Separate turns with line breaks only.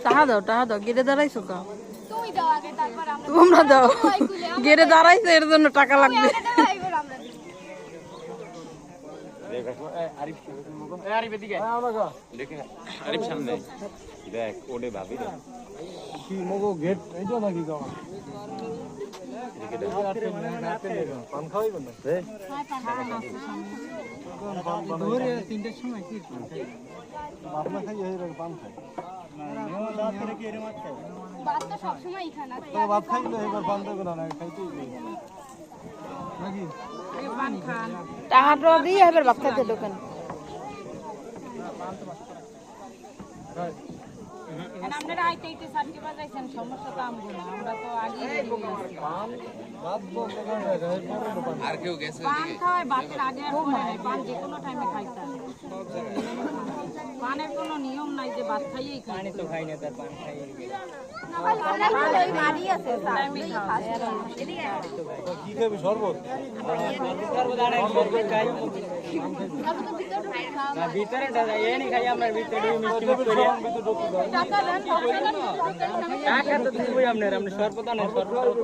টাহা দাও গেড়ে দাঁড়াইছো কা তোমরা দাও গেড়ে দাঁড়াইছো এর জন্য টাকা লাগবে
আরিফ সামনে দেখ ওরে ভাবি রে কি মগো গেট এইটা নাকি গাওয়া পান খাওয়াইবেন না রে ধরে তিনটার সময় কি আপনা খাই এই পান খাই না দাঁত করে কি এর মাছ খায় ভাত তো সব সময় খায় না তো ভাত খাইলে এবার পান দেব না খাইতেই নাকি এই পান খান
টাহাটো দিয়ে এবার ভাত খাইতে দোকান
আপনারা আইতে আইতে সার্টি বাজাইছেন সমস্যা তো আমগো না আমরা তো আগে
আর কেউ গেছে
পান খায় বাতের আগে আর পরে নাই পান যে কোনো টাইমে খাইতা পানের কোনো নিয়ম নাই যে ভাত খাইয়েই খাই পানি তো খাই না তার পান খাই
কি খাবি শরবত
ভিতরে এনে খাই আমরা ভিতরে মিষ্টি টাকা তো দিবই আপনার আপনি সর্বদা না সর্বদা